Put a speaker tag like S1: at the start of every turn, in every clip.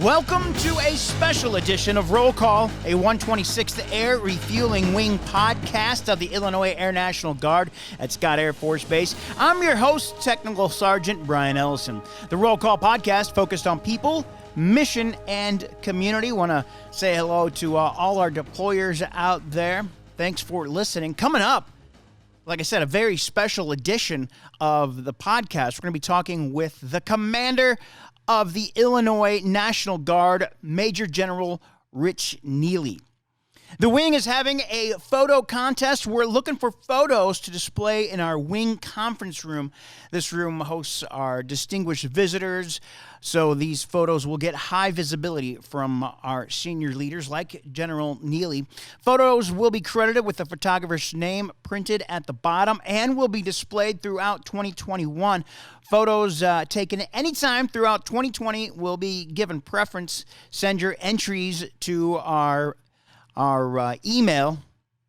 S1: Welcome to a special edition of Roll Call, a 126th Air Refueling Wing podcast of the Illinois Air National Guard at Scott Air Force Base. I'm your host, Technical Sergeant Brian Ellison. The Roll Call podcast focused on people, mission, and community. Want to say hello to all our deployers out there. Thanks for listening. Coming up, like I said, a very special edition of the podcast. We're going to be talking with the commander of the Illinois National Guard, Major General Rich Neely. The wing is having a photo contest. We're looking for photos to display in our wing conference room. This room hosts our distinguished visitors, so these photos will get high visibility from our senior leaders like General Neely. Photos will be credited with the photographer's name printed at the bottom and will be displayed throughout 2021. Photos taken anytime throughout 2020 will be given preference. Send your entries to our email,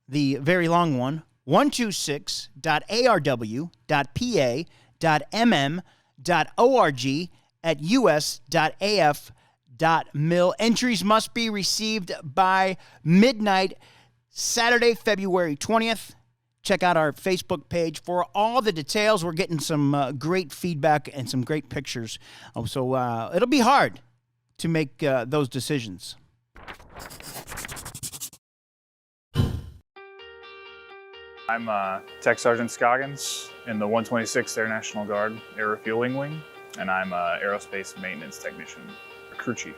S1: the very long one, 126.arw.pa.mm.org@us.af.mil. Entries must be received by midnight, Saturday, February 20th. Check out our Facebook page for all the details. We're getting some great feedback and some great pictures. So it'll be hard to make those decisions.
S2: I'm Tech Sergeant Scoggins in the 126th Air National Guard Air Refueling Wing, and I'm an aerospace maintenance technician, a crew chief.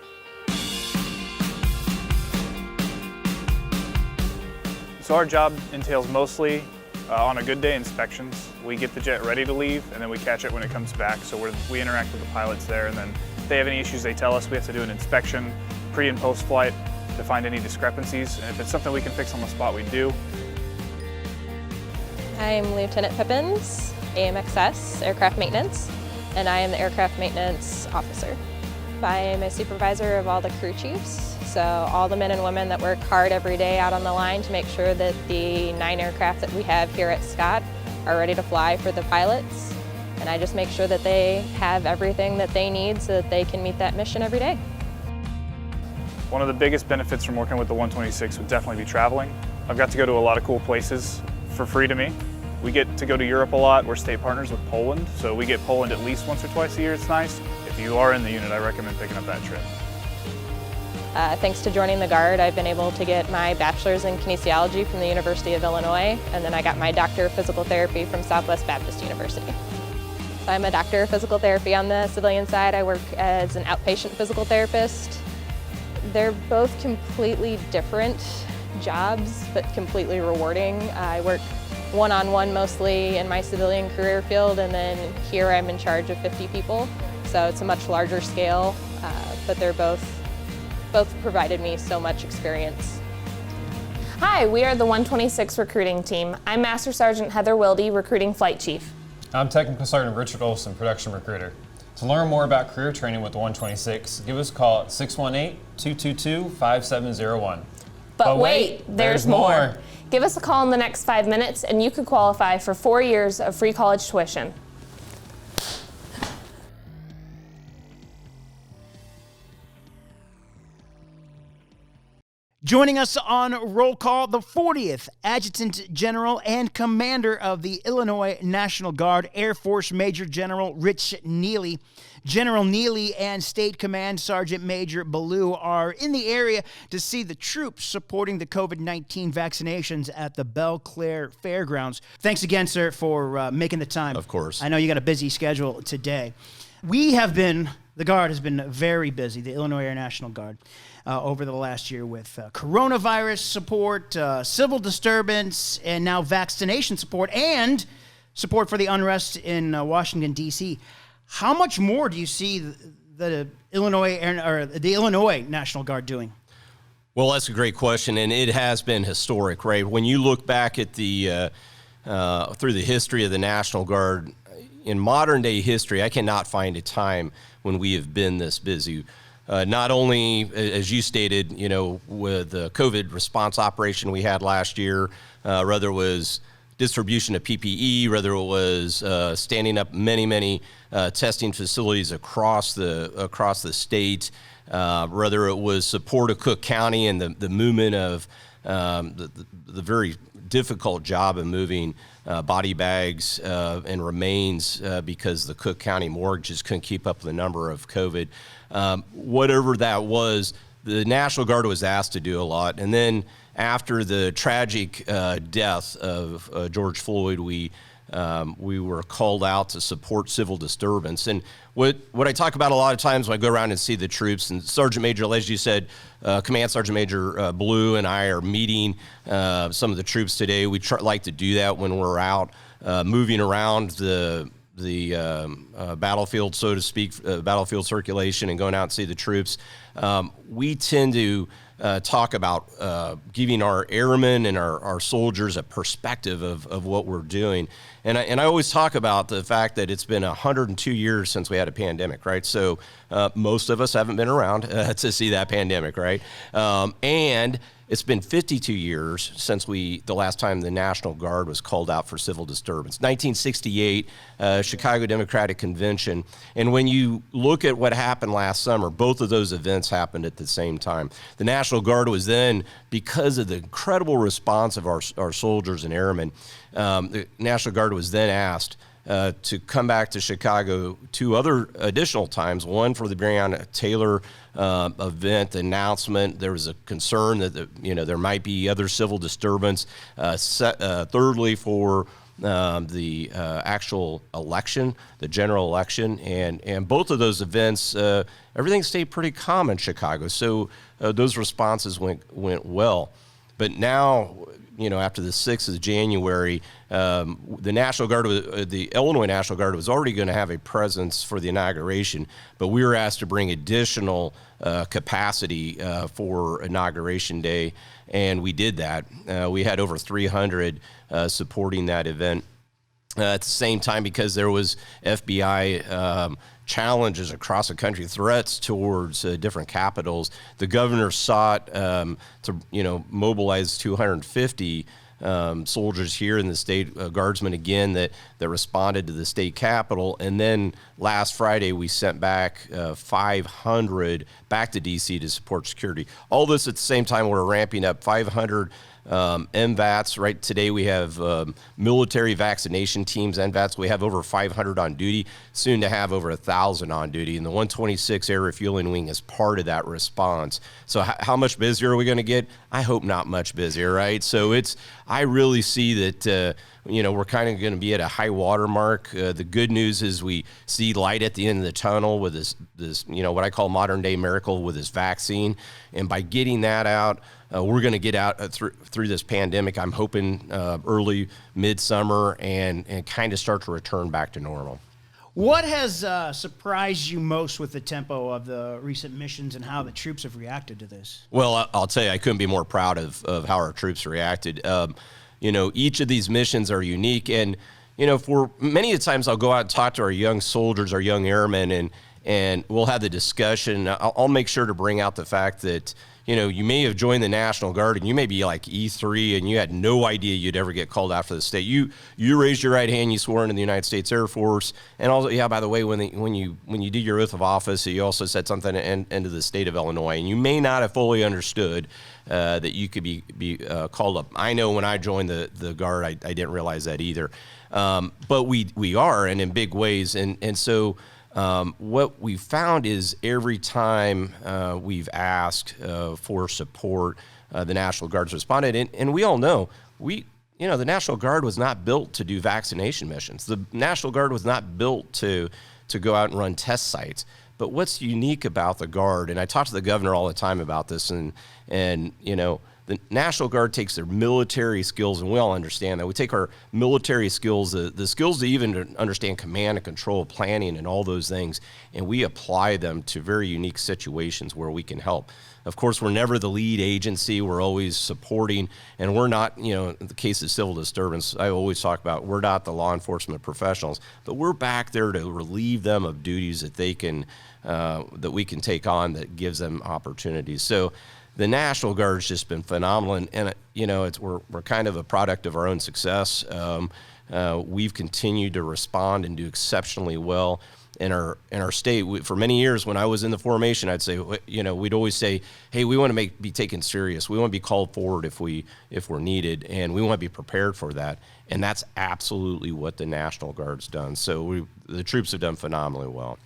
S2: So our job entails mostly, on a good day, inspections. We get the jet ready to leave, and then we catch it when it comes back. So we interact with the pilots there, and then if they have any issues, they tell us. We have to do an inspection pre and post flight to find any discrepancies, and if it's something we can fix on the spot, we do.
S3: I'm Lieutenant Pippins, AMXS, Aircraft Maintenance, and I am the Aircraft Maintenance Officer. I am a supervisor of all the crew chiefs, so all the men and women that work hard every day out on the line to make sure that the 9 aircraft that we have here at Scott are ready to fly for the pilots. And I just make sure that they have everything that they need so that they can meet that mission every day.
S2: One of the biggest benefits from working with the 126 would definitely be traveling. I've got to go to a lot of cool places for free to me. We get to go to Europe a lot. We're state partners with Poland, so we get Poland at least once or twice a year. It's nice. If you are in the unit, I recommend picking up that trip.
S3: Thanks to joining the Guard, I've been able to get my bachelor's in kinesiology from the University of Illinois, and then I got my doctor of physical therapy from Southwest Baptist University. So I'm a doctor of physical therapy on the civilian side. I work as an outpatient physical therapist. They're both completely different jobs, but completely rewarding. I work one-on-one mostly in my civilian career field, and then here I'm in charge of 50 people, so it's a much larger scale, but they're both provided me so much experience.
S4: Hi, we are the 126 recruiting team. I'm Master Sergeant Heather Wilde, recruiting flight chief.
S5: I'm Technical Sergeant Richard Olson, production recruiter. To learn more about career training with the 126, give us a call at 618-222-5701.
S4: But wait, there's more. Give us a call in the next 5 minutes and you could qualify for 4 years of free college tuition.
S1: Joining us on Roll Call, the 40th Adjutant General and Commander of the Illinois National Guard, Air Force Major General Rich Neely. General Neely and State Command Sergeant Major Ballou are in the area to see the troops supporting the COVID-19 vaccinations at the Belle Claire Fairgrounds. Thanks again, sir, for making the time.
S6: Of course.
S1: I know you got a busy schedule today. The Guard has been very busy, the Illinois Air National Guard, over the last year with coronavirus support, civil disturbance, and now vaccination support, and support for the unrest in Washington, D.C. How much more do you see the Illinois National Guard doing?
S6: Well, that's a great question, and it has been historic, right? When you look back at the through the history of the National Guard, in modern day history, I cannot find a time when we have been this busy. Not only, as you stated, with the COVID response operation we had last year, whether it was distribution of PPE, whether it was standing up many testing facilities across the state, whether it was support of Cook County and the movement of the very difficult job of moving body bags and remains because the Cook County morgue just couldn't keep up with the number of COVID. Whatever that was, the National Guard was asked to do a lot. And then after the tragic death of George Floyd, we were called out to support civil disturbance. And what I talk about a lot of times when I go around and see the troops, and Sergeant Major, as you said, Command Sergeant Major Blue and I are meeting some of the troops today. We like to do that when we're out moving around the battlefield, so to speak, battlefield circulation, and going out and see the troops. We tend to talk about giving our airmen and our soldiers a perspective of what we're doing. And I always talk about the fact that it's been 102 years since we had a pandemic, right? So most of us haven't been around to see that pandemic, right? And it's been 52 years since the last time the National Guard was called out for civil disturbance. 1968, Chicago Democratic Convention. And when you look at what happened last summer, both of those events happened at the same time. The National Guard was then, because of the incredible response of our soldiers and airmen, the National Guard was then asked to come back to Chicago two other additional times, one for the Breonna Taylor event announcement. There was a concern that there might be other civil disturbance. Thirdly, for the actual election, the general election, and both of those events, everything stayed pretty calm in Chicago. So those responses went well. But now, after the 6th of January, the National Guard, the Illinois National Guard, was already going to have a presence for the inauguration, but we were asked to bring additional capacity for Inauguration Day, and we did that. We had over 300 supporting that event. At the same time, because there was FBI challenges across the country, threats towards different capitals, the governor sought to mobilize 250 soldiers here in the state, guardsmen again, that responded to the state capitol. And then last Friday, we sent back 500 back to D.C. to support security. All this at the same time, we're ramping up 500 MVATs. Right today we have military vaccination teams, MVATs. We have over 500 on duty, soon to have over 1,000 on duty. And the 126 Air Refueling Wing is part of that response. So how much busier are we going to get? I hope not much busier, right? So I really see that we're kind of going to be at a high water mark. The good news is we see light at the end of the tunnel with this what I call modern day miracle with this vaccine. And by getting that out, we're going to get out through this pandemic, I'm hoping early midsummer, and kind of start to return back to normal.
S1: What has surprised you most with the tempo of the recent missions and how the troops have reacted to this?
S6: Well, I'll tell you, I couldn't be more proud of how our troops reacted. Each of these missions are unique, and for many of the times I'll go out and talk to our young soldiers, our young airmen, and we'll have the discussion. I'll make sure to bring out the fact that you may have joined the National Guard and you may be like E3 and you had no idea you'd ever get called out for the state. You raised your right hand, you swore into the United States Air Force, and also, by the way, when you did your oath of office, you also said something into the state of Illinois, and you may not have fully understood that you could be called up. I know when I joined the Guard, I didn't realize that either, but we are, and in big ways, and so. What we found is every time we've asked for support, the National Guard's responded, and we all know the National Guard was not built to do vaccination missions. The National Guard was not built to go out and run test sites. But what's unique about the Guard, and I talk to the governor all the time about this, and the National Guard takes their military skills, and we all understand that. We take our military skills, the skills to even understand command and control, planning, and all those things, and we apply them to very unique situations where we can help. Of course, we're never the lead agency. We're always supporting, and we're not, in the case of civil disturbance, I always talk about we're not the law enforcement professionals, but we're back there to relieve them of duties that they can, that we can take on that gives them opportunities. So the National Guard's just been phenomenal, and we're kind of a product of our own success. We've continued to respond and do exceptionally well. in our state. For many years, when I was in the formation, I'd say, we'd always say, hey, we want to be taken serious. We want to be called forward if we're needed, and we want to be prepared for that. And that's absolutely what the National Guard's done. So the troops have done phenomenally well.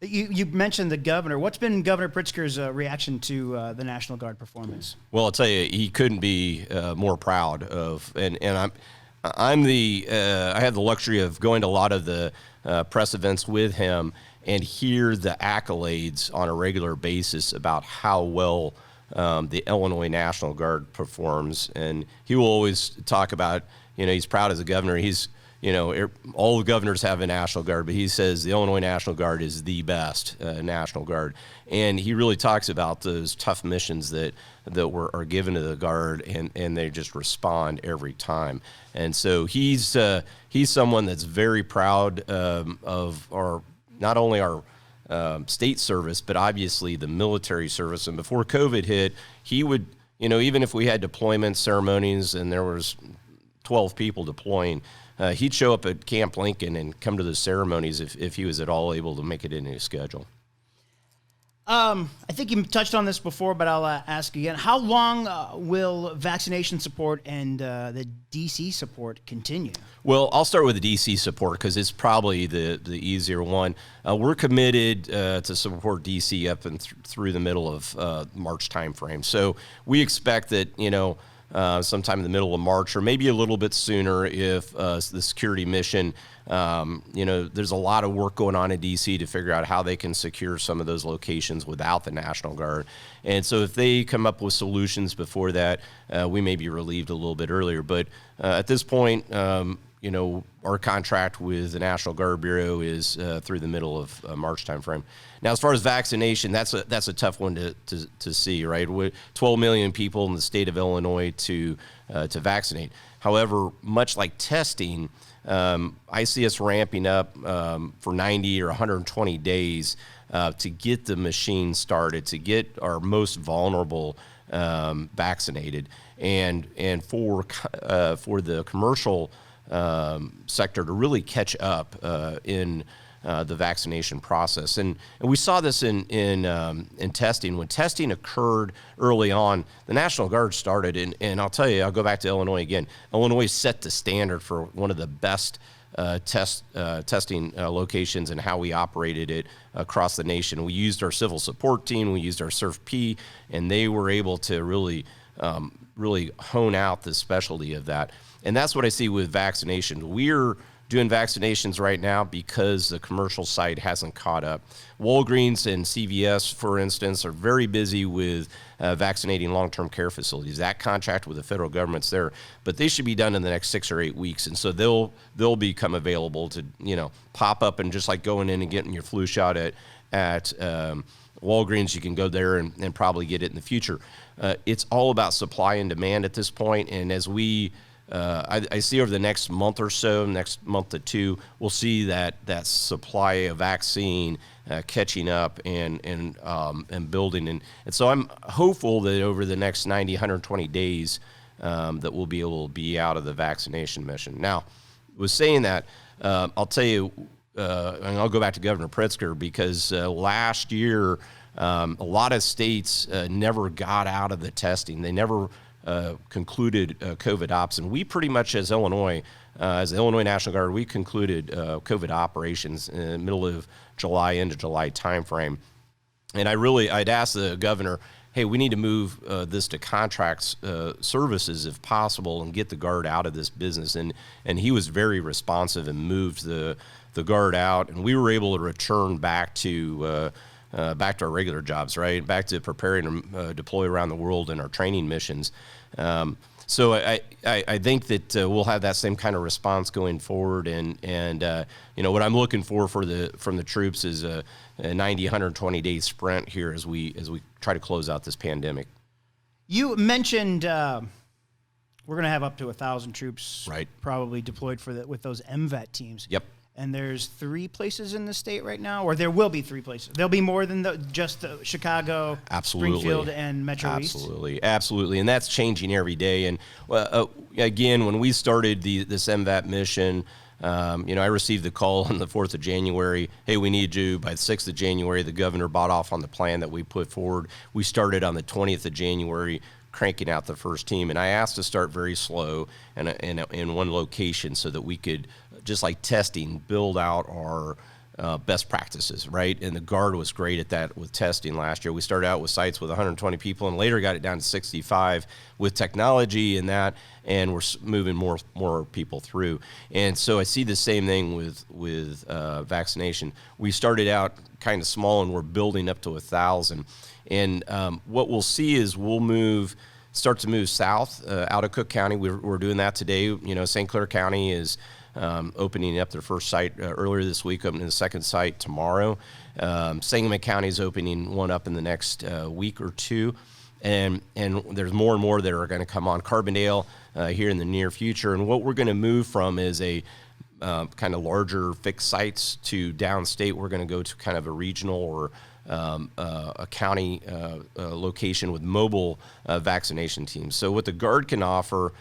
S1: You mentioned the governor. What's been Governor Pritzker's reaction to the National Guard performance?
S6: Well, I'll tell you, he couldn't be more proud of, and I have the luxury of going to a lot of the press events with him and hear the accolades on a regular basis about how well the Illinois National Guard performs. And he will always talk about, he's proud as a governor. He's, all the governors have a National Guard, but he says the Illinois National Guard is the best National Guard. And he really talks about those tough missions that are given to the Guard, and they just respond every time. And so he's someone that's very proud of not only our state service, but obviously the military service. And before COVID hit, he would, even if we had deployment ceremonies and there was 12 people deploying, he'd show up at Camp Lincoln and come to the ceremonies if he was at all able to make it in his schedule.
S1: I think you touched on this before, but I'll ask again. How long will vaccination support and the DC support continue?
S6: Well, I'll start with the DC support because it's probably the easier one. We're committed to support DC up and through the middle of March timeframe. So we expect that, sometime in the middle of March or maybe a little bit sooner if the security mission, there's a lot of work going on in DC to figure out how they can secure some of those locations without the National Guard. And so if they come up with solutions before that, we may be relieved a little bit earlier. But at this point, our contract with the National Guard Bureau is through the middle of March timeframe. Now, as far as vaccination, that's a tough one to see, right? 12 million people in the state of Illinois to vaccinate. However, much like testing, I see us ramping up for 90 or 120 days to get the machine started, to get our most vulnerable vaccinated, and for the commercial sector to really catch up in the vaccination process. And we saw this in testing. When testing occurred early on, the National Guard started, and I'll tell you, I'll go back to Illinois again. Illinois set the standard for one of the best testing locations and how we operated it across the nation. We used our civil support team, we used our SURF-P, and they were able to really hone out the specialty of that. And that's what I see with vaccinations. We're doing vaccinations right now because the commercial side hasn't caught up. Walgreens and CVS, for instance, are very busy with vaccinating long-term care facilities. That contract with the federal government's there, but they should be done in the next 6 or 8 weeks. And so they'll become available to, pop up, and just like going in and getting your flu shot at Walgreens, you can go there and probably get it in the future. It's all about supply and demand at this point, and as we I see over the next month or so, next month to two, we'll see that supply of vaccine catching up and building. And so I'm hopeful that over the next 90, 120 days that we'll be able to be out of the vaccination mission. Now, with saying that, I'll tell you, and I'll go back to Governor Pritzker, because last year a lot of states never got out of the testing. They never concluded COVID ops, and we pretty much, as Illinois, as the Illinois National Guard, we concluded COVID operations in the middle of July, into July timeframe. And I'd asked the governor, hey, we need to move this to contracts services if possible and get the Guard out of this business. And he was very responsive and moved the Guard out, and we were able to return back to our regular jobs, right? Back to preparing to deploy around the world in our training missions. So I think that we'll have that same kind of response going forward. And what I'm looking for from the troops is a 90, 120 day sprint here as we try to close out this pandemic.
S1: You mentioned we're going to have up to 1,000 troops,
S6: right,
S1: probably deployed with those MVAT teams.
S6: Yep.
S1: And there's 3 places in the state right now, or there will be 3 places. There'll be more than just Chicago,
S6: absolutely,
S1: Springfield, and Metro East.
S6: Absolutely, and that's changing every day. And again, when we started this MVAT mission, I received the call on the 4th of January, hey, we need you by the 6th of January. The governor bought off on the plan that we put forward. We started on the 20th of January cranking out the first team, and I asked to start very slow and in one location so that we could, just like testing, build out our best practices, right? And the Guard was great at that with testing last year. We started out with sites with 120 people and later got it down to 65 with technology and that, and we're moving more people through. And so I see the same thing with vaccination. We started out kind of small and we're building up to 1,000. And what we'll see is we'll start to move south out of Cook County. We're doing that today. St. Clair County is opening up their first site earlier this week, opening the second site tomorrow. Sangamon County is opening one up in the next week or two. And there's more and more that are going to come on. Carbondale here in the near future. And what we're going to move from is a kind of larger fixed sites to downstate. We're going to go to kind of a regional or a county location with mobile vaccination teams. So what the Guard can offer,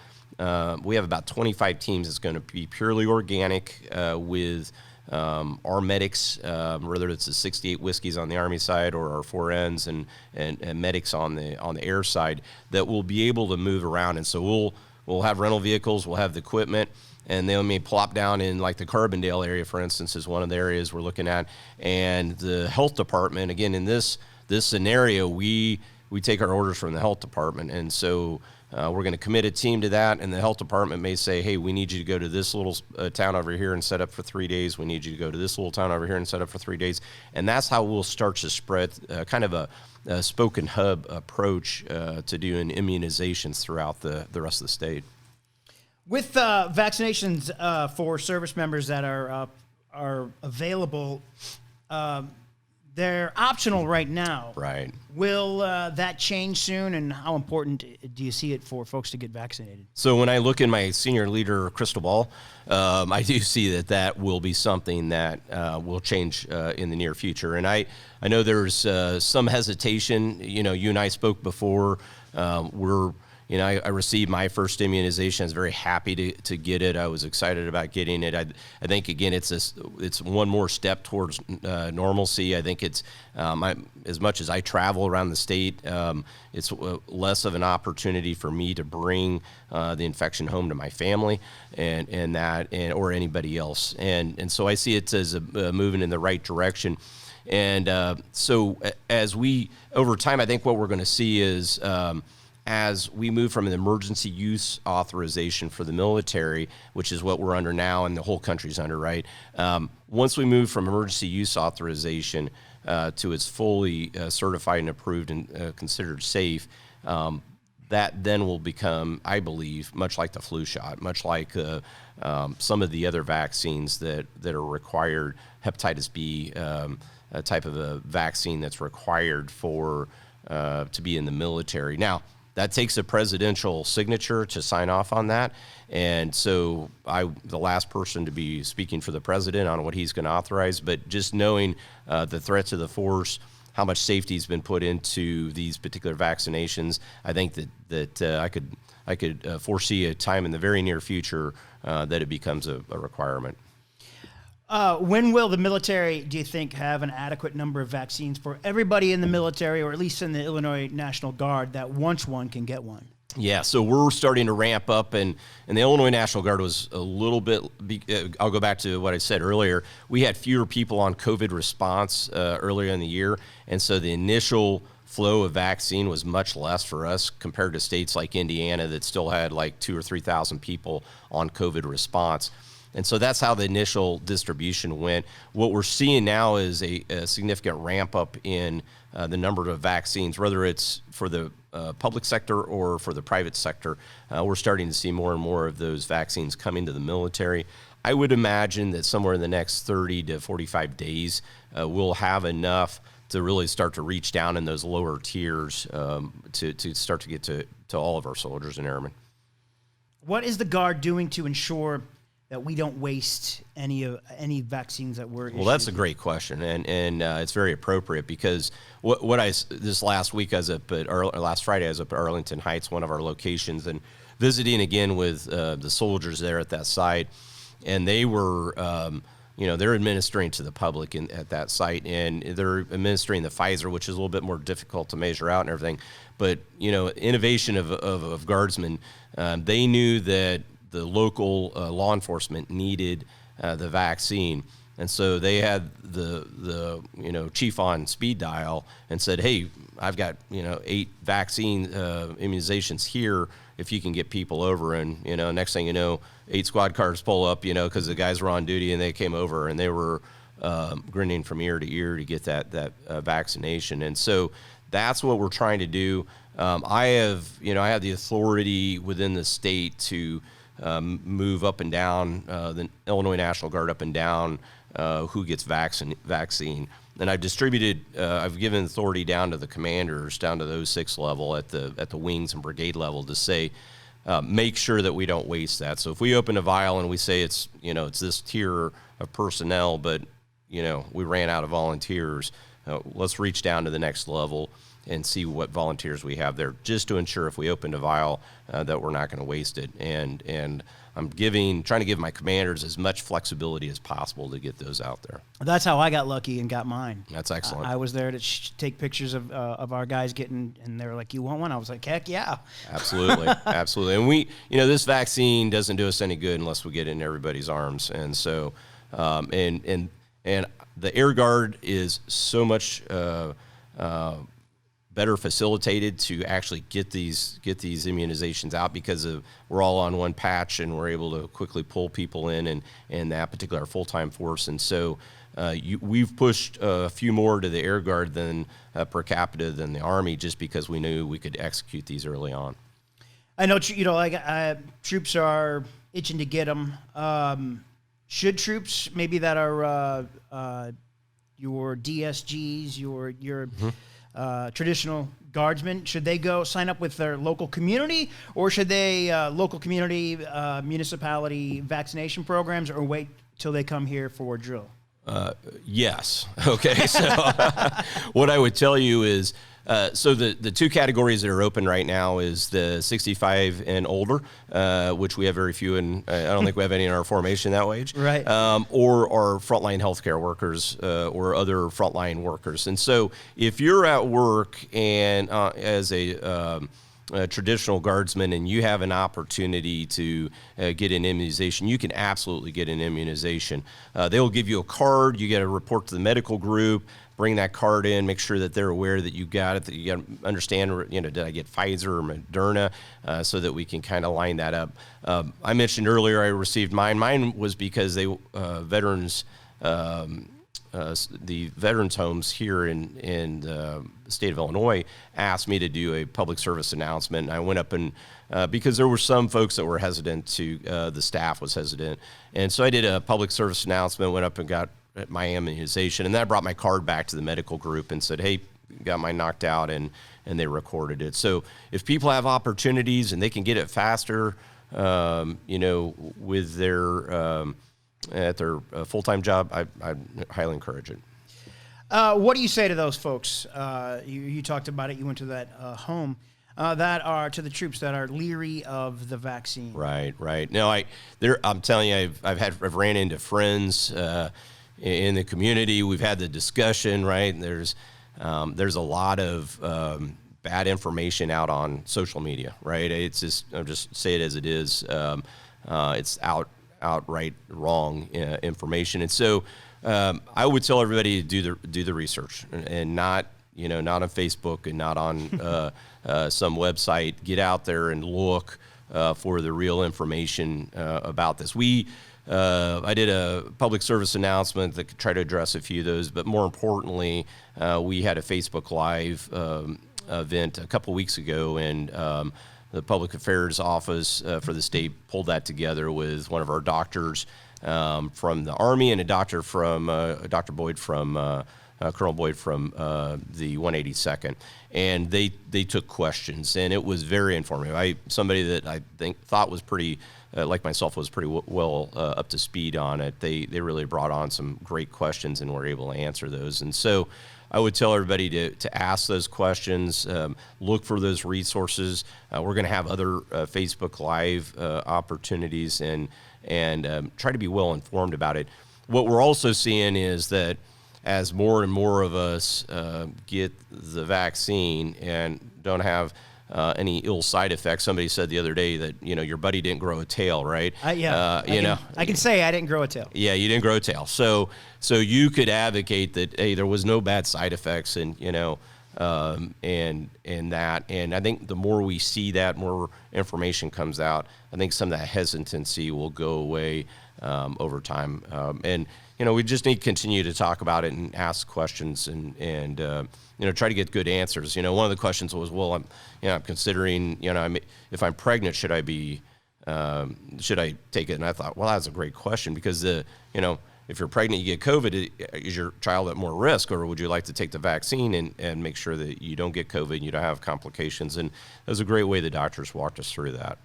S6: we have about 25 teams that's going to be purely organic with our medics, whether it's the 68 whiskeys on the Army side or our 4Ns and medics on the air side, that will be able to move around. And so we'll have rental vehicles, we'll have the equipment, and they may plop down in like the Carbondale area, for instance, is one of the areas we're looking at. And the health department, again, in this scenario, we take our orders from the health department. And so we're going to commit a team to that, and the health department may say, hey, we need you to go to this little town over here and set up for 3 days. We need you to go to this little town over here and set up for 3 days. And that's how we'll start to spread kind of a spoken hub approach to doing immunizations throughout the rest of the state.
S1: With vaccinations for service members that are available, they're optional right now.
S6: Right.
S1: Will that change soon, and how important do you see it for folks to get vaccinated?
S6: So when I look in my senior leader crystal ball, I do see that will be something that will change in the near future. And I know there's some hesitation. You and I spoke before. I received my first immunization. I was very happy to get it. I was excited about getting it. I think, again, it's one more step towards normalcy. I think it's, as much as I travel around the state, it's less of an opportunity for me to bring the infection home to my family or anybody else. And so I see it as moving in the right direction. And so as over time, I think what we're going to see is, as we move from an emergency use authorization for the military, which is what we're under now and the whole country's under, right? Once we move from emergency use authorization to it's fully certified and approved and considered safe, that then will become, I believe, much like the flu shot, much like some of the other vaccines that are required, hepatitis B, a type of a vaccine that's required to be in the military. Now, that takes a presidential signature to sign off on that. And so I'm the last person to be speaking for the president on what he's going to authorize, but just knowing the threat to the force, how much safety has been put into these particular vaccinations, I think that I could foresee a time in the very near future that it becomes a requirement.
S1: When will the military, do you think, have an adequate number of vaccines for everybody in the military, or at least in the Illinois National Guard, that wants one can get one?
S6: Yeah, so we're starting to ramp up, and the Illinois National Guard was a little bit, I'll go back to what I said earlier. We had fewer people on COVID response earlier in the year, and so the initial flow of vaccine was much less for us compared to states like Indiana that still had like 2,000 or 3,000 people on COVID response. And so that's how the initial distribution went. What we're seeing now is a significant ramp up in the number of vaccines, whether it's for the public sector or for the private sector. We're starting to see more and more of those vaccines coming to the military. I would imagine that somewhere in the next 30 to 45 days, we'll have enough to really start to reach down in those lower tiers to start to get to all of our soldiers and airmen.
S1: What is the Guard doing to ensure that we don't waste any vaccines that we're issued?
S6: Well, that's a great question, and it's very appropriate because this last week last Friday I was up at Arlington Heights, one of our locations, and visiting again with the soldiers there at that site. and they were, they're administering to the public at that site, and they're administering the Pfizer, which is a little bit more difficult to measure out and everything. But, innovation of guardsmen, they knew that the local law enforcement needed the vaccine. And so they had the chief on speed dial and said, hey, I've got, 8 vaccine immunizations here if you can get people over. And, next thing you know, 8 squad cars pull up, because the guys were on duty, and they came over and they were grinning from ear to ear to get that vaccination. And so that's what we're trying to do. I have the authority within the state to move up and down, the Illinois National Guard up and down who gets vaccine. And I've distributed, I've given authority down to the commanders, down to those 6 level at the wings and brigade level to say, make sure that we don't waste that. So if we open a vial and we say it's this tier of personnel, but, we ran out of volunteers, let's reach down to the next level and see what volunteers we have there, just to ensure if we open a vial that we're not going to waste it. And I'm trying to give my commanders as much flexibility as possible to get those out there.
S1: That's how I got lucky and got mine.
S6: That's excellent.
S1: I was there to take pictures of our guys getting, and they were like, "You want one?" I was like, "Heck yeah!"
S6: Absolutely, absolutely. And we, this vaccine doesn't do us any good unless we get it in everybody's arms. And so, and the Air Guard is so much better facilitated to actually get these immunizations out because we're all on one patch, and we're able to quickly pull people in and that particular full-time force. And so we've pushed a few more to the Air Guard than per capita than the Army, just because we knew we could execute these early on.
S1: I know, troops are itching to get them. Should troops maybe that are your DSGs, your traditional guardsmen, should they go sign up with their local community, or should they local community municipality vaccination programs, or wait till they come here for drill?
S6: Yes. Okay. So what I would tell you is, so the 2 categories that are open right now is the 65 and older, which we have very few, and I don't think we have any in our formation that age. Right. Or our frontline healthcare workers or other frontline workers. And so if you're at work and as a traditional guardsman and you have an opportunity to get an immunization, you can absolutely get an immunization. They'll give you a card. You got to report to the medical group. Bring that card in, make sure that they're aware that you got it, that you got to understand, did I get Pfizer or Moderna, so that we can kind of line that up. I mentioned earlier I received mine. Mine was because they veterans, the veterans homes here in the state of Illinois asked me to do a public service announcement. And I went up and because there were some folks that were hesitant the staff was hesitant. And so I did a public service announcement, went up and got my immunization, and then I brought my card back to the medical group and said, hey, got mine knocked out, and they recorded it. So if people have opportunities and they can get it faster, with their at their full-time job, I highly encourage it.
S1: What do you say to those folks? You talked about it. You went to that home that are to the troops that are leery of the vaccine.
S6: Right. No, I'm telling you, I've ran into friends in the community. We've had the discussion. Right. And there's a lot of bad information out on social media. Right. It's just, I'll just say it as it is. It's outright wrong information. And so I would tell everybody to do the research and not on Facebook and not on some website. Get out there and look for the real information about this. I did a public service announcement that could try to address a few of those, but more importantly, we had a Facebook Live event a couple weeks ago, and the Public Affairs Office for the state pulled that together with one of our doctors from the Army and a doctor from Dr. Boyd from Colonel Boyd from the 182nd, and they took questions, and it was very informative. Somebody that I thought was pretty, like myself, was pretty well up to speed on it. They really brought on some great questions and were able to answer those. And so I would tell everybody to ask those questions, look for those resources. We're going to have other Facebook Live opportunities, and try to be well informed about it. What we're also seeing is that as more and more of us get the vaccine and don't have any ill side effects. Somebody said the other day that, your buddy didn't grow a tail, right?
S1: I can say I didn't grow a tail.
S6: Yeah, you didn't grow a tail. So you could advocate that, hey, there was no bad side effects, and and that. And I think the more we see that, more information comes out, I think some of that hesitancy will go away over time. And we just need to continue to talk about it and ask questions and try to get good answers. One of the questions was, well, I'm considering, if I'm pregnant, should I take it? And I thought, well, that's a great question, because if you're pregnant, you get COVID, is your child at more risk, or would you like to take the vaccine and make sure that you don't get COVID and you don't have complications? And that was a great way the doctors walked us through that.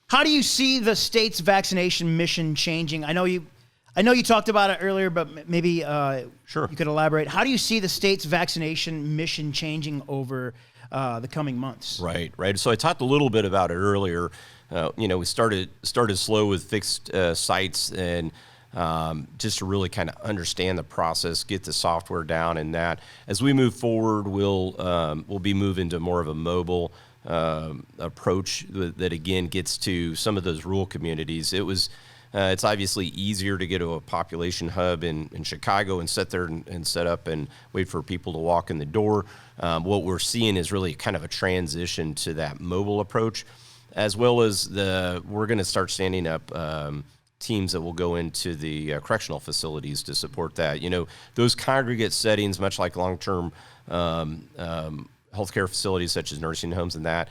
S1: How do you see the state's vaccination mission changing? I know you talked about it earlier, but maybe
S6: Sure.
S1: you could elaborate. How do you see the state's vaccination mission changing over the coming months?
S6: Right. So I talked a little bit about it earlier. We started slow with fixed sites, and just to really kind of understand the process, get the software down, and that. As we move forward, we'll be moving to more of a mobile approach that again gets to some of those rural communities. It's obviously easier to get to a population hub in Chicago and sit there and set up and wait for people to walk in the door. What we're seeing is really kind of a transition to that mobile approach, as well as we're going to start standing up teams that will go into the correctional facilities to support that. Those congregate settings, much like long-term healthcare facilities such as nursing homes and that,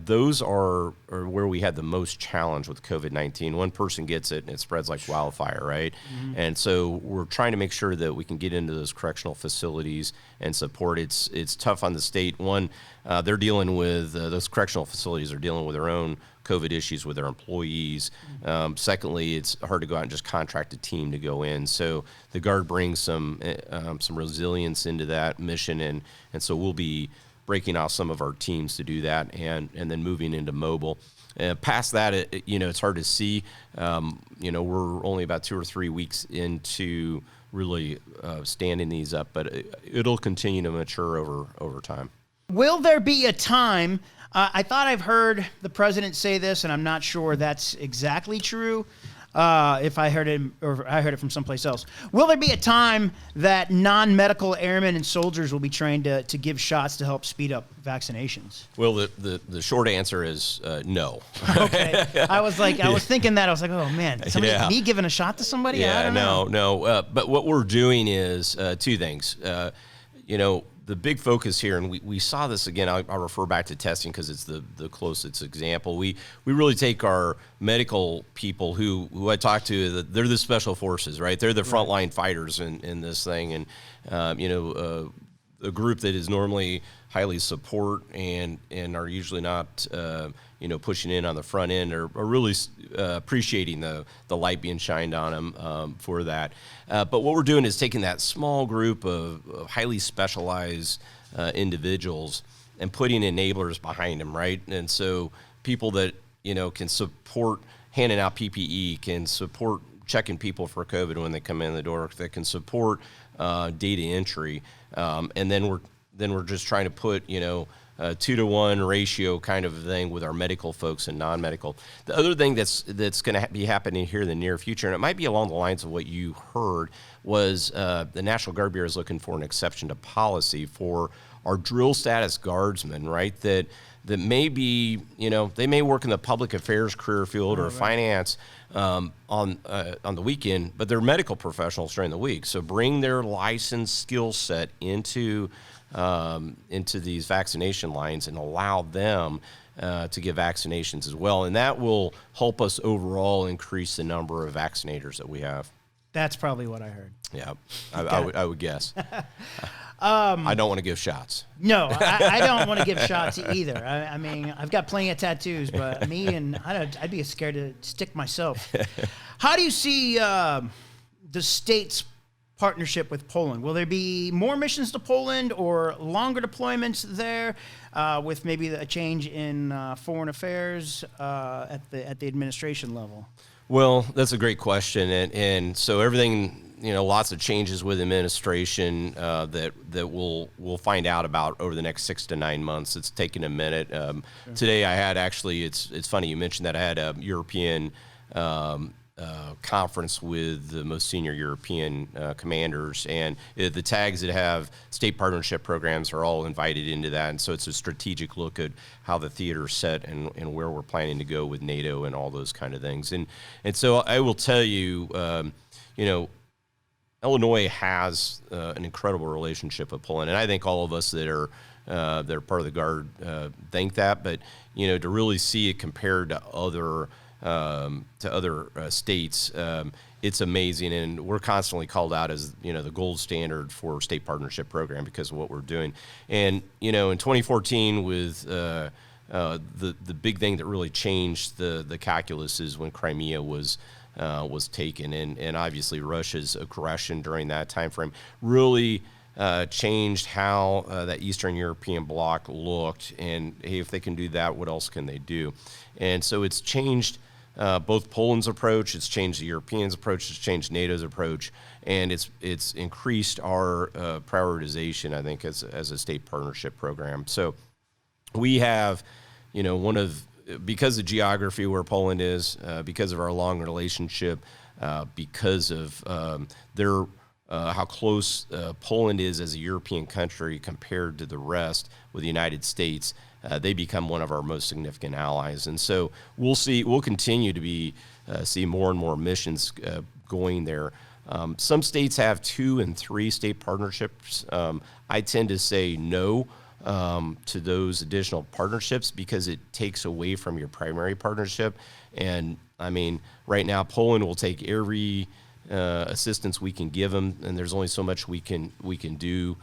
S6: those are where we had the most challenge with COVID-19. One person gets it and it spreads like wildfire, right? Mm-hmm. And so we're trying to make sure that we can get into those correctional facilities and support. It's tough on the state. One, they're dealing with, those correctional facilities are dealing with their own COVID issues with their employees. Secondly, it's hard to go out and just contract a team to go in. So the Guard brings some resilience into that mission, and so we'll be breaking off some of our teams to do that, and then moving into mobile. Past that, it's hard to see. We're only about 2 or 3 weeks into really standing these up, but it'll continue to mature over time.
S1: Will there be a time? I thought I've heard the president say this, and I'm not sure that's exactly true. If I heard it, or I heard it from someplace else. Will there be a time that non-medical airmen and soldiers will be trained to give shots to help speed up vaccinations?
S6: Well, the short answer is no.
S1: Okay. I was thinking that. I was like, oh man, me giving a shot to somebody?
S6: Yeah,
S1: I don't know.
S6: no. But what we're doing is two things. The big focus here, and we saw this again, I'll refer back to testing because it's the closest example. We really take our medical people who I talk to, they're the special forces, right? They're the frontline fighters in this thing. And, a group that is normally highly support and are usually not, pushing in on the front end, are really appreciating the light being shined on them for that. But what we're doing is taking that small group of highly specialized individuals and putting enablers behind them, right? And so people that, can support handing out PPE, can support checking people for COVID when they come in the door, that can support data entry, and then we're just trying to put, a 2-to-1 ratio kind of thing with our medical folks and non-medical. The other thing that's going to be happening here in the near future, and it might be along the lines of what you heard, was the National Guard Bureau is looking for an exception to policy for our drill status guardsmen, right? That may be, they may work in the public affairs career field or finance on the weekend, but they're medical professionals during the week. So bring their licensed skill set into these vaccination lines and allow them to give vaccinations as well. And that will help us overall increase the number of vaccinators that we have.
S1: That's probably what I heard.
S6: Yeah, I would guess. I don't want to give shots.
S1: No, I don't want to give shots either. I mean, I've got plenty of tattoos, but I'd be scared to stick myself. How do you see the state's partnership with Poland? Will there be more missions to Poland or longer deployments there, with maybe a change in foreign affairs at the administration level?
S6: Well, that's a great question, and so everything, lots of changes with administration that we'll find out about over the next 6 to 9 months. It's taken a minute. Today I had it's funny you mentioned that. I had a European conference with the most senior European commanders, and the tags that have state partnership programs are all invited into that, and so it's a strategic look at how the theater's set and where we're planning to go with NATO and all those kind of things. And so I will tell you, Illinois has an incredible relationship with Poland, and I think all of us that are part of the Guard think that, but to really see it compared to other states, it's amazing, and we're constantly called out as the gold standard for state partnership program because of what we're doing. And in 2014, with the big thing that really changed the calculus is when Crimea was taken, and obviously Russia's aggression during that time frame really changed how that Eastern European bloc looked. And hey, if they can do that, what else can they do? And so it's changed both Poland's approach, it's changed the Europeans' approach, it's changed NATO's approach, and it's increased our prioritization, I think, as a state partnership program. So we have, because of geography where Poland is, because of our long relationship, because of how close Poland is as a European country compared to the rest with the United States, they become one of our most significant allies. And so we'll continue to see more and more missions going there. Some states have 2 and 3 state partnerships. I tend to say no to those additional partnerships because it takes away from your primary partnership. And I mean, right now Poland will take every assistance we can give them, and there's only so much we can do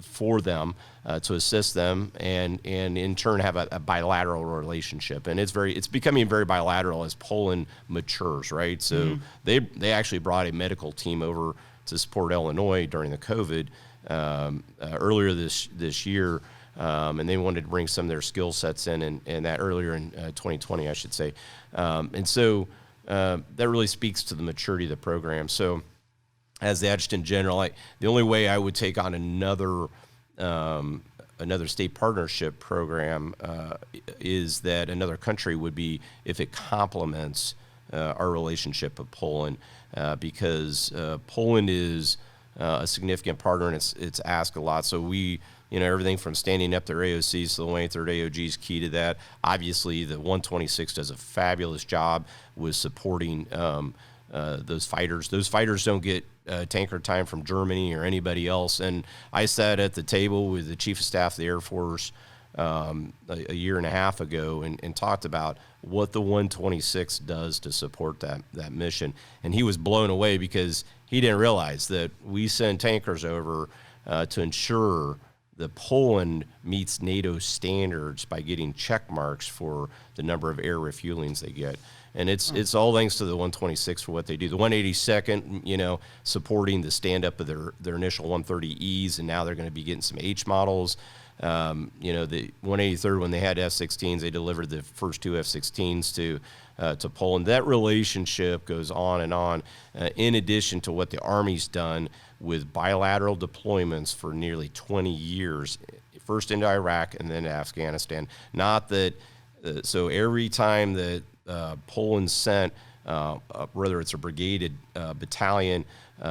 S6: for them to assist them, and in turn have a bilateral relationship. And it's becoming very bilateral as Poland matures, right? So they actually brought a medical team over to support Illinois during the COVID earlier this year, and they wanted to bring some of their skill sets in, and that earlier in 2020, I should say. And so that really speaks to the maturity of the program. So as the Adjutant General, the only way I would take on another state partnership program is that another country would be if it complements our relationship with Poland, because Poland is a significant partner, and it's asked a lot. So we, everything from standing up their AOCs to the 183rd AOG is key to that. Obviously, the 126 does a fabulous job with supporting those fighters. Those fighters don't get tanker time from Germany or anybody else. And I sat at the table with the Chief of Staff of the Air Force a year and a half ago and talked about what the 126 does to support that mission. And he was blown away because he didn't realize that we send tankers over to ensure that Poland meets NATO standards by getting check marks for the number of air refuelings they get. And it's all thanks to the 126 for what they do. The 182nd, supporting the stand-up of their initial 130Es, and now they're going to be getting some H models. The 183rd, when they had F-16s, they delivered the first 2 F-16s to Poland. That relationship goes on and on, in addition to what the Army's done with bilateral deployments for nearly 20 years, first into Iraq and then to Afghanistan. Not that, so every time that Poland sent, whether it's a brigade, battalion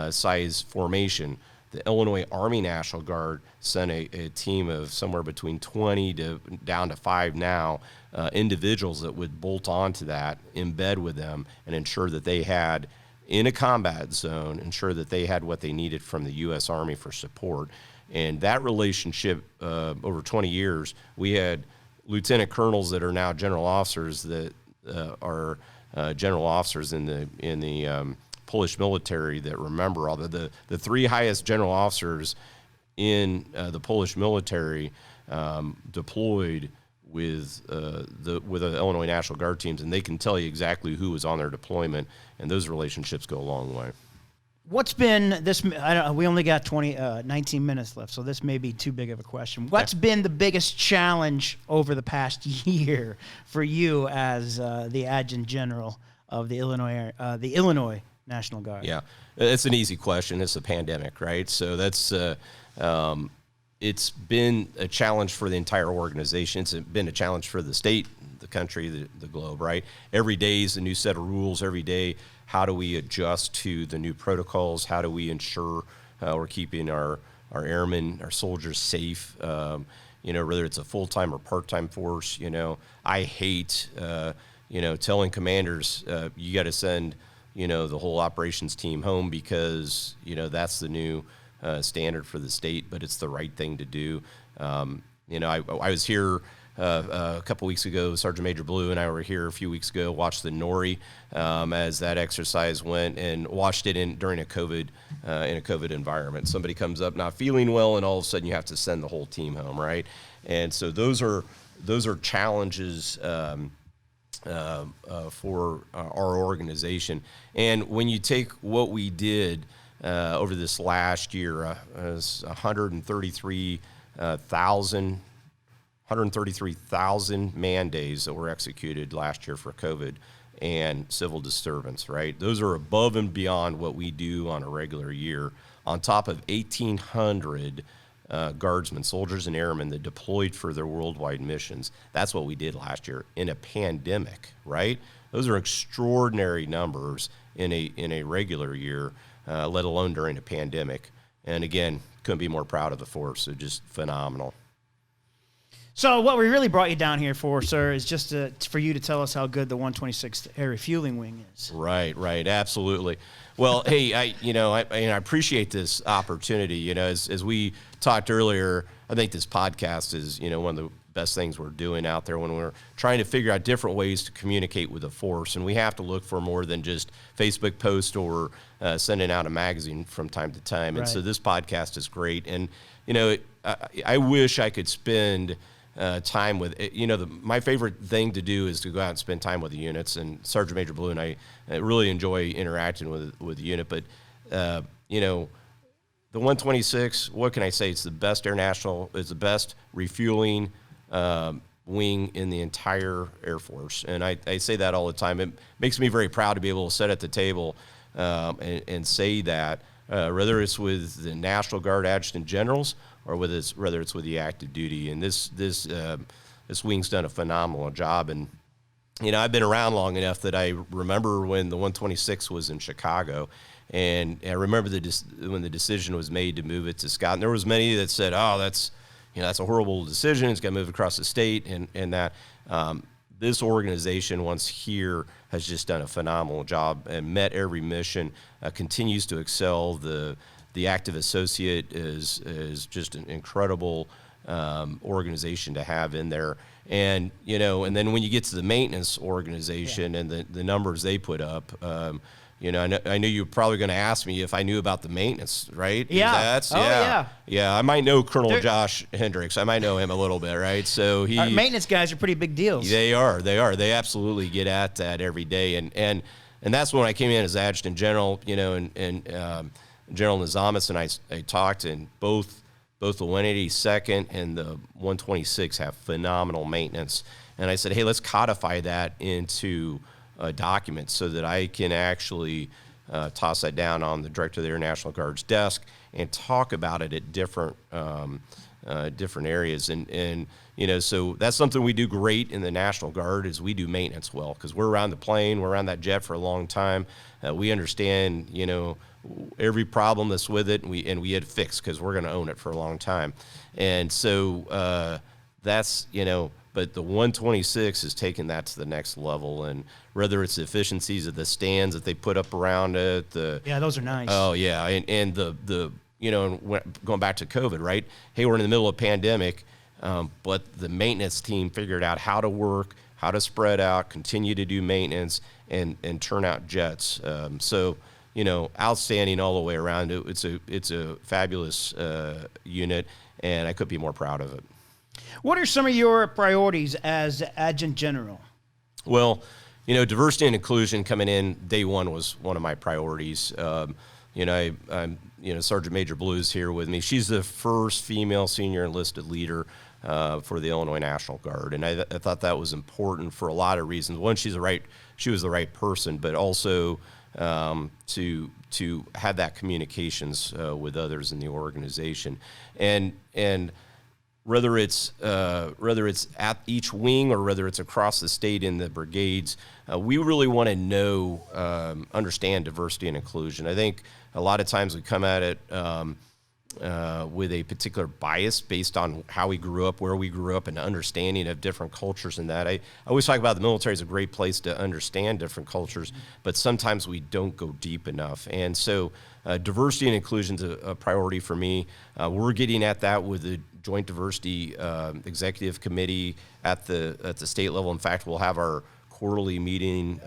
S6: size formation, the Illinois Army National Guard sent a team of somewhere between 20 to down to 5 now, individuals that would bolt onto that, embed with them, and ensure that they had, in a combat zone, ensure that they had what they needed from the U.S. Army for support. And that relationship, over 20 years, we had lieutenant colonels that are now general officers that are general officers in the Polish military that remember all the three highest general officers in the Polish military deployed with the Illinois National Guard teams, and they can tell you exactly who was on their deployment, and those relationships go a long way.
S1: What's been this? We only got 19 minutes left, so this may be too big of a question. What's been the biggest challenge over the past year for you as the Adjutant General of the Illinois National Guard?
S6: Yeah, it's an easy question. It's a pandemic, right? So that's it's been a challenge for the entire organization. It's been a challenge for the state, the country, the globe, right? Every day is a new set of rules. Every day, how do we adjust to the new protocols? How do we ensure we're keeping our airmen, our soldiers safe? Whether it's a full-time or part-time force, I hate, telling commanders, you got to send, the whole operations team home because, that's the new standard for the state, but it's the right thing to do. I was here a couple weeks ago. Sergeant Major Blue and I were here a few weeks ago, watched the Nori as that exercise went, and watched it during a COVID environment. Somebody comes up not feeling well, and all of a sudden you have to send the whole team home, right? And so those are challenges for our organization. And when you take what we did over this last year, it was 133,000 man days that were executed last year for COVID and civil disturbance, right? Those are above and beyond what we do on a regular year, on top of 1,800 guardsmen, soldiers, and airmen that deployed for their worldwide missions. That's what we did last year in a pandemic, right? Those are extraordinary numbers in a regular year, let alone during a pandemic. And again, couldn't be more proud of the force. So just phenomenal.
S1: So what we really brought you down here for, sir, is just for you to tell us how good the 126th Air Refueling Wing is. Right,
S6: absolutely. Well, hey, I appreciate this opportunity. As we talked earlier, I think this podcast is, one of the best things we're doing out there when we're trying to figure out different ways to communicate with the force, and we have to look for more than just Facebook post or sending out a magazine from time to time. And so this podcast is great, and I wish I could spend time with my favorite thing to do is to go out and spend time with the units, and Sergeant Major Blue and I really enjoy interacting with the unit. But the 126, what can I say? It's the best it's the best refueling wing in the entire Air Force, and I say that all the time. It makes me very proud to be able to sit at the table and say that, whether it's with the National Guard Adjutant Generals or whether it's with the active duty. And this wing's done a phenomenal job. And I've been around long enough that I remember when the 126 was in Chicago, and I remember when the decision was made to move it to Scott. And there was many that said, "Oh, that's a horrible decision. It's got to move across the state," and that. This organization, once here, has just done a phenomenal job and met every mission. Continues to excel. The active associate is just an incredible organization to have in there. And and then when you get to the maintenance organization and the numbers they put up, I knew you were probably going to ask me if I knew about the maintenance, right?
S1: Yeah.
S6: Yeah, I might know Colonel Josh Hendricks. I might know him a little bit, right? So
S1: our maintenance guys are pretty big deals.
S6: They are. They absolutely get at that every day. And that's when I came in as Adjutant General, and General Nizamis and I talked, and both the 182nd and the 126 have phenomenal maintenance. And I said, hey, let's codify that into documents so that I can actually toss that down on the Director of the Air National Guard's desk and talk about it at different areas. And so that's something we do great in the National Guard is we do maintenance well, because we're around the plane, we're around that jet for a long time. We understand, every problem that's with it, and we had fixed because we're going to own it for a long time. And so that's, but the 126 is taking that to the next level, and whether it's the efficiencies of the stands that they put up around it,
S1: those are nice.
S6: Oh yeah, and the going back to COVID, right? Hey, we're in the middle of a pandemic, but the maintenance team figured out how to work, how to spread out, continue to do maintenance, and turn out jets. So outstanding all the way around. It's a fabulous unit, and I couldn't be more proud of it.
S1: What are some of your priorities as Adjutant General?
S6: Well, diversity and inclusion coming in day one was one of my priorities. I'm Sergeant Major Blue's here with me. She's the first female senior enlisted leader for the Illinois National Guard, and I thought that was important for a lot of reasons. One, she was the right person, but also to have that communications with others in the organization, and whether it's at each wing or whether it's across the state in the brigades, we really want to understand diversity and inclusion. I think a lot of times we come at it with a particular bias based on how we grew up, where we grew up, and understanding of different cultures and that. I always talk about the military is a great place to understand different cultures, but sometimes we don't go deep enough. And so diversity and inclusion is a priority for me. We're getting at that with the Joint Diversity Executive Committee at the state level. In fact, we'll have our quarterly meeting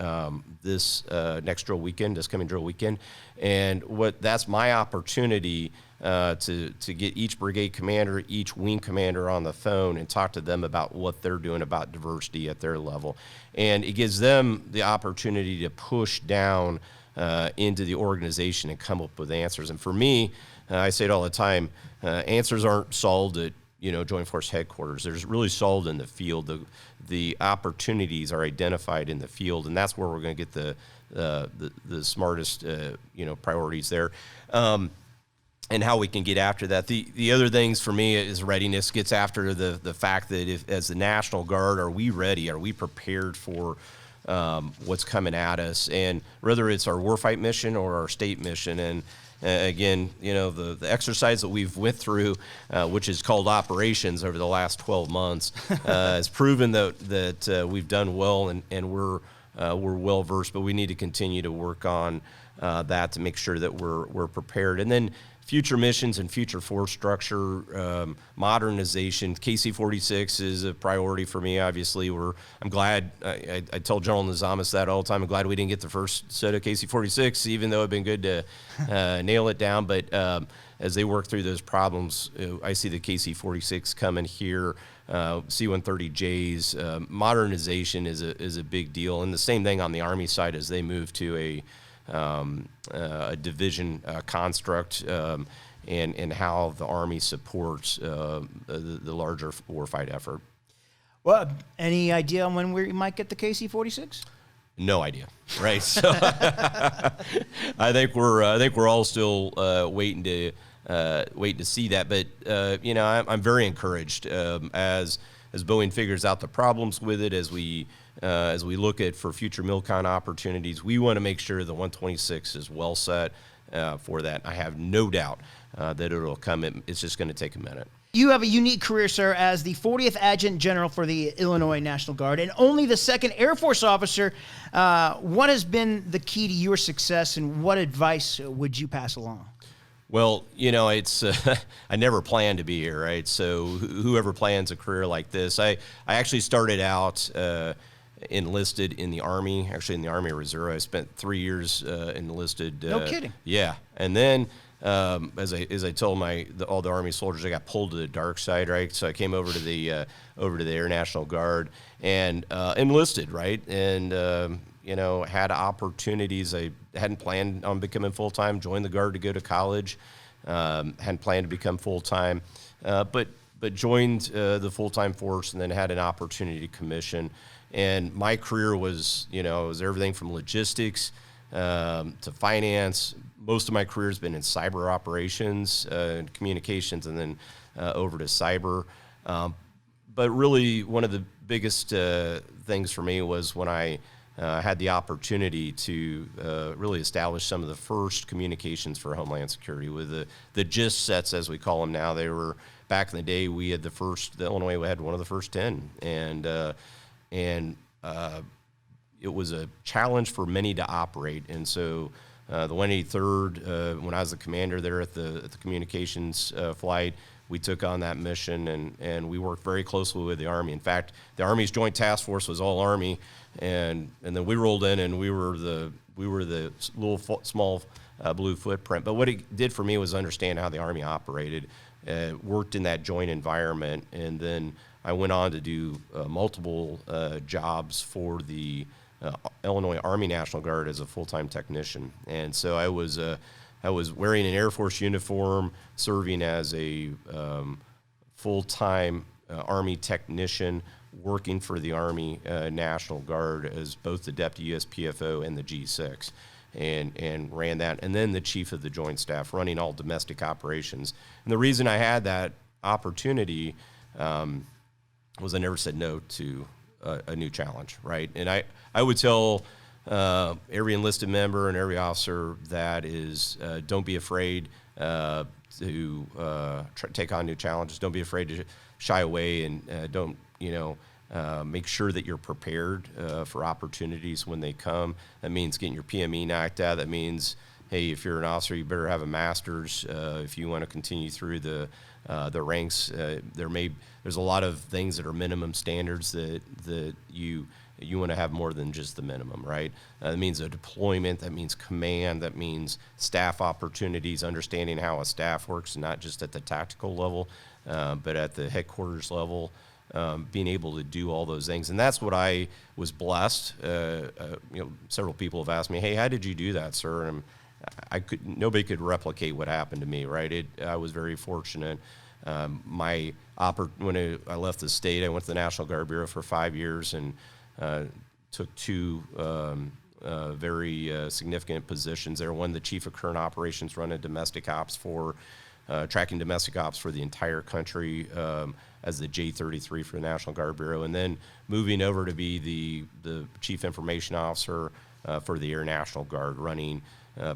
S6: this coming drill weekend, and that's my opportunity to get each brigade commander, each wing commander on the phone and talk to them about what they're doing about diversity at their level, and it gives them the opportunity to push down into the organization and come up with answers. And for me, I say it all the time, answers aren't solved at Joint Force Headquarters. They're really solved in the field. The opportunities are identified in the field, and that's where we're going to get the smartest priorities there. And how we can get after that. The other things for me is readiness. Gets after the fact that as the National Guard, are we ready? Are we prepared for what's coming at us? And whether it's our warfight mission or our state mission, and again, the exercise that we've went through, which is called operations over the last 12 months, has proven that we've done well and we're well versed. But we need to continue to work on that to make sure that we're prepared. And then future missions and future force structure, modernization. KC-46 is a priority for me, obviously. I'm glad, I tell General Nizamis that all the time, I'm glad we didn't get the first set of KC-46, even though it'd been good to nail it down. But as they work through those problems, I see the KC-46 coming here, C-130Js. Modernization is a big deal. And the same thing on the Army side as they move to a division construct, and how the Army supports the larger warfight effort.
S1: Well, any idea on when we might get the KC-46? No
S6: idea, right? So I think we're all still waiting to see that. But I'm very encouraged as Boeing figures out the problems with it, as we look at for future MILCON opportunities. We want to make sure the 126 is well set for that. I have no doubt that it'll come. It's just going to take a minute.
S1: You have a unique career, sir, as the 40th Adjutant General for the Illinois National Guard and only the second Air Force officer. What has been the key to your success, and what advice would you pass along?
S6: Well, it's I never planned to be here, right? So whoever plans a career like this, I actually started out enlisted in the Army, actually in the Army Reserve. I spent 3 years enlisted.
S1: No kidding.
S6: Yeah, and then as I told all the Army soldiers, I got pulled to the dark side, right? So I came over to the Air National Guard and enlisted, right? And had opportunities. I hadn't planned on becoming full-time, joined the Guard to go to college, hadn't planned to become full-time, but joined the full-time force and then had an opportunity to commission. And my career was, it was everything from logistics to finance. Most of my career has been in cyber operations, communications, and then over to cyber. But really, one of the biggest things for me was when I had the opportunity to really establish some of the first communications for Homeland Security with the GIST sets, as we call them now. They were, back in the day, Illinois had one of the first 10. And it was a challenge for many to operate. And so the 183rd, when I was the commander there at the communications flight, we took on that mission, and we worked very closely with the Army. In fact, the Army's Joint Task Force was all Army, and then we rolled in, and we were the we were the small blue footprint. But what it did for me was understand how the Army operated, worked in that joint environment, and then I went on to do multiple jobs for the Illinois Army National Guard as a full-time technician. And so I was wearing an Air Force uniform, serving as a full-time Army technician, working for the Army National Guard as both the Deputy USPFO and the G6, and ran that, and then the Chief of the Joint Staff, running all domestic operations. And the reason I had that opportunity was I never said no to a new challenge, right? And I would tell every enlisted member and every officer that is, don't be afraid to take on new challenges. Don't be afraid to shy away, and don't, make sure that you're prepared for opportunities when they come. That means getting your PME knocked out. That means, hey, if you're an officer, you better have a master's if you want to continue through the ranks. There's a lot of things that are minimum standards that you want to have more than just the minimum, right? That means a deployment, that means command, that means staff opportunities, understanding how a staff works, not just at the tactical level, but at the headquarters level, being able to do all those things. And that's what I was blessed. Several people have asked me, hey, how did you do that, sir? And nobody could replicate what happened to me, right? I was very fortunate. When I left the state, I went to the National Guard Bureau for 5 years and took two very significant positions there. One, the Chief of Current Operations, running domestic ops tracking domestic ops for the entire country as the J33 for the National Guard Bureau, and then moving over to be the Chief Information Officer for the Air National Guard, running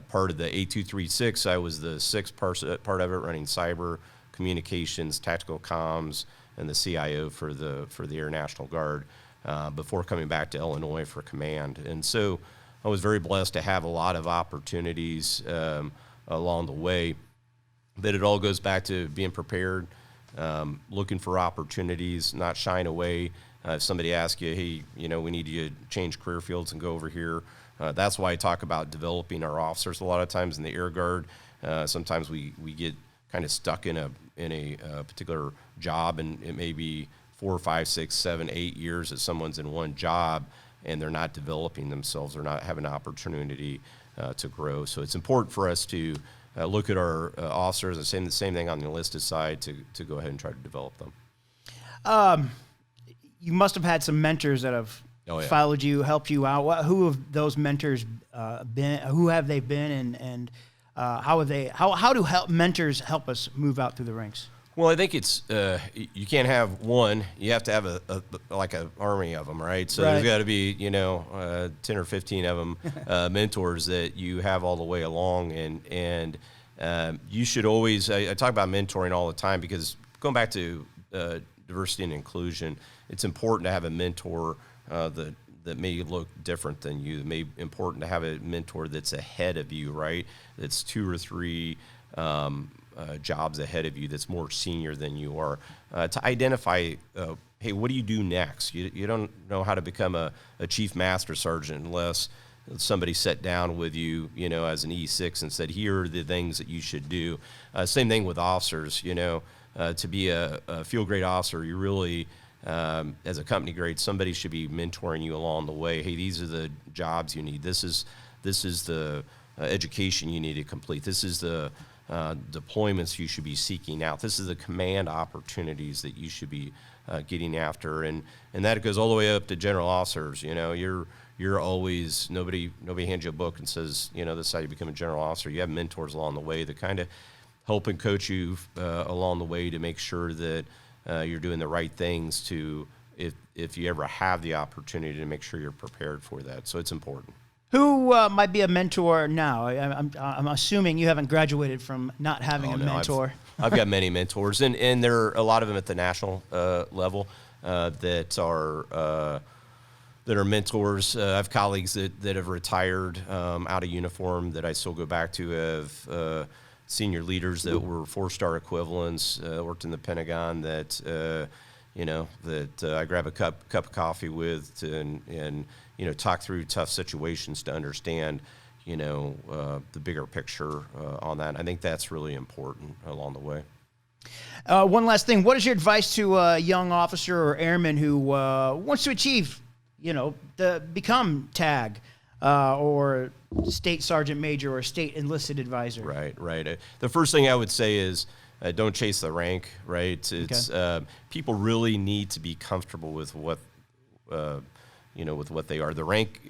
S6: part of the A236. I was the sixth part of it, running cyber, communications, tactical comms, and the CIO for the Air National Guard before coming back to Illinois for command. And so I was very blessed to have a lot of opportunities along the way. But it all goes back to being prepared, looking for opportunities, not shying away. If somebody asks you, hey, we need you to change career fields and go over here, that's why I talk about developing our officers. A lot of times in the Air Guard, sometimes we get kind of stuck in a particular job, and it may be 4, 5, 6, 7, 8 years that someone's in one job and they're not developing themselves, they're not having an opportunity to grow. So it's important for us to look at our officers and say the same thing on the enlisted side to go ahead and try to develop them.
S1: You must have had some mentors that have followed you, helped you out. Who have those mentors been? Who have they been, and how do mentors help us move out through the ranks?
S6: Well, I think it's you can't have one. You have to have an army of them, right? So There's got to be 10 or 15 of them mentors that you have all the way along, and you should always. I talk about mentoring all the time because going back to diversity and inclusion, it's important to have a mentor that may look different than you. It may be important to have a mentor that's ahead of you, right? That's 2 or 3. Jobs ahead of you, that's more senior than you are, to identify, hey, what do you do next? You don't know how to become a chief master sergeant unless somebody sat down with you, as an E6 and said, here are the things that you should do. Same thing with officers, to be a field grade officer, you really, as a company grade, somebody should be mentoring you along the way. Hey, these are the jobs you need. This is the education you need to complete. This is the deployments you should be seeking out. This is the command opportunities that you should be getting after, and that goes all the way up to general officers. You're always nobody hands you a book and says this is how you become a general officer. You have mentors along the way that kind of help and coach you along the way to make sure that you're doing the right things to if you ever have the opportunity to make sure you're prepared for that. So it's important.
S1: Who might be a mentor now? I'm assuming you haven't graduated from not having a mentor.
S6: I've got many mentors, and there are a lot of them at the national level that are mentors. I have colleagues that have retired out of uniform that I still go back to. Have senior leaders that were 4-star equivalents, worked in the Pentagon that I grab a cup of coffee with, and talk through tough situations to understand, the bigger picture on that. I think that's really important along the way.
S1: One last thing. What is your advice to a young officer or airman who wants to achieve, become TAG or state sergeant major or state enlisted advisor?
S6: Right. The first thing I would say is don't chase the rank, right? It's people really need to be comfortable with what, with what they are. The rank,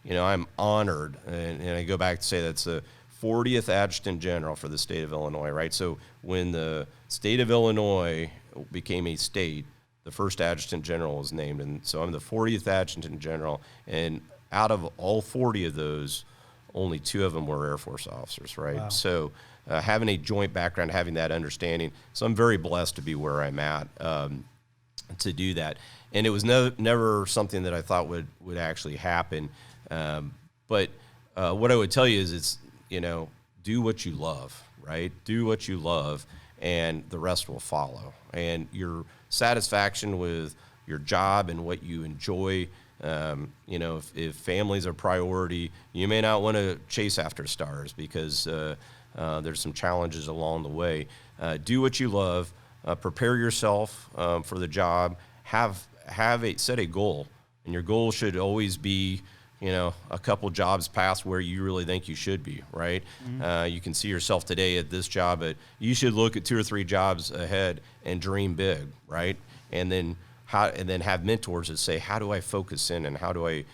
S6: I'm honored, and I go back to say that's the 40th Adjutant General for the state of Illinois, right? So when the state of Illinois became a state, the first Adjutant General was named, and so I'm the 40th Adjutant General, and out of all 40 of those, only 2 of them were Air Force officers, right? Wow. So having a joint background, having that understanding, so I'm very blessed to be where I'm at to do that. And it was never something that I thought would actually happen. But what I would tell you is it's, do what you love, right? Do what you love, and the rest will follow. And your satisfaction with your job and what you enjoy, if family's a priority, you may not want to chase after stars because there's some challenges along the way. Do what you love. Prepare yourself for the job. Set a goal, and your goal should always be, a couple jobs past where you really think you should be, right? Mm-hmm. You can see yourself today at this job, but you should look at 2 or 3 jobs ahead and dream big, right? And then have mentors that say, how do I focus in and how do I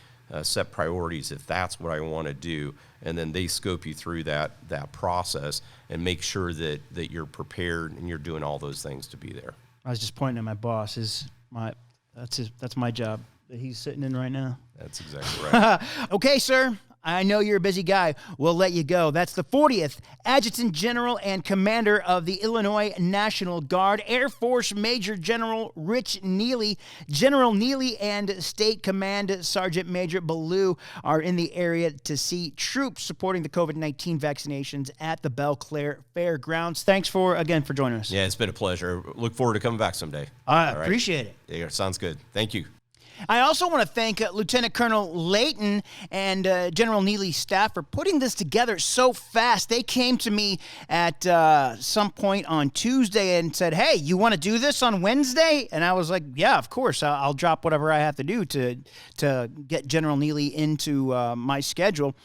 S6: set priorities if that's what I want to do? And then they scope you through that process and make sure that you're prepared and you're doing all those things to be there.
S1: I was just pointing at my boss. That's my job that he's sitting in right now.
S6: That's exactly right.
S1: Okay, sir. I know you're a busy guy. We'll let you go. That's the 40th Adjutant General and Commander of the Illinois National Guard, Air Force Major General Rich Neely. General Neely and State Command Sergeant Major Ballou are in the area to see troops supporting the COVID-19 vaccinations at the Belle Claire Fairgrounds. Thanks again for joining us.
S6: Yeah, it's been a pleasure. Look forward to coming back someday.
S1: I appreciate it.
S6: Yeah, sounds good. Thank you.
S1: I also want to thank Lieutenant Colonel Layton and General Neely's staff for putting this together so fast. They came to me at some point on Tuesday and said, hey, you want to do this on Wednesday? And I was like, yeah, of course. I'll drop whatever I have to do to get General Neely into my schedule.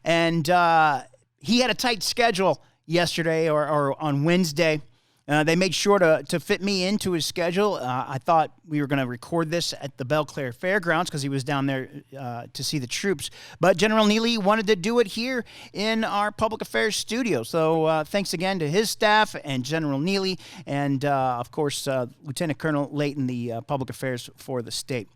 S1: And he had a tight schedule yesterday or on Wednesday. They made sure to fit me into his schedule. I thought we were going to record this at the Belle Claire Fairgrounds because he was down there to see the troops. But General Neely wanted to do it here in our public affairs studio. So thanks again to his staff and General Neely and, of course, Lieutenant Colonel Layton, the public affairs for the state.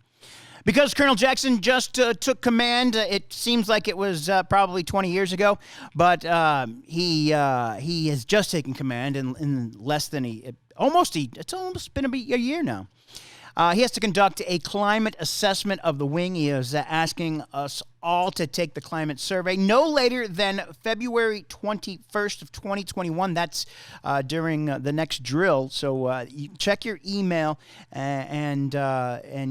S1: Because Colonel Jackson just took command, it seems like it was probably 20 years ago, but he has just taken command in less than it's almost been a year now. He has to conduct a climate assessment of the wing. He is asking us all to take the climate survey no later than February 21st of 2021. That's during the next drill. So you check your email and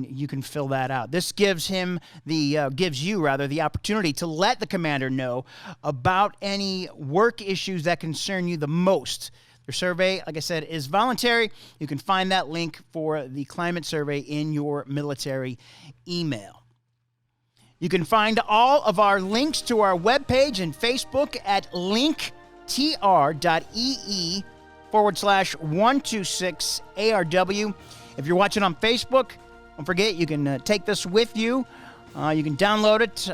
S1: you can fill that out. This gives you the opportunity to let the commander know about any work issues that concern you the most. Your survey, like I said, is voluntary. You can find that link for the climate survey in your military email. You can find all of our links to our webpage and Facebook at linktr.ee/126ARW. If you're watching on Facebook, don't forget you can take this with you. You can download it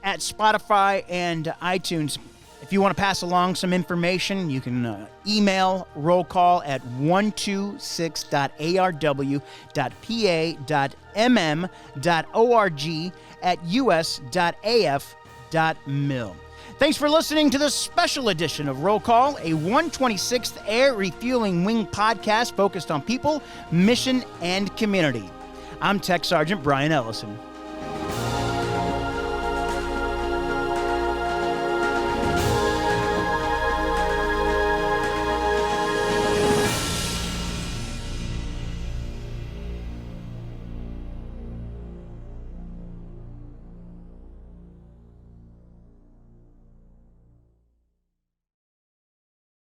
S1: at Spotify and iTunes. If you want to pass along some information, you can email roll call at 126.arw.pa.mm.org@us.af.mil. Thanks for listening to this special edition of Roll Call, a 126th Air Refueling Wing podcast focused on people, mission, and community. I'm Tech Sergeant Brian Ellison.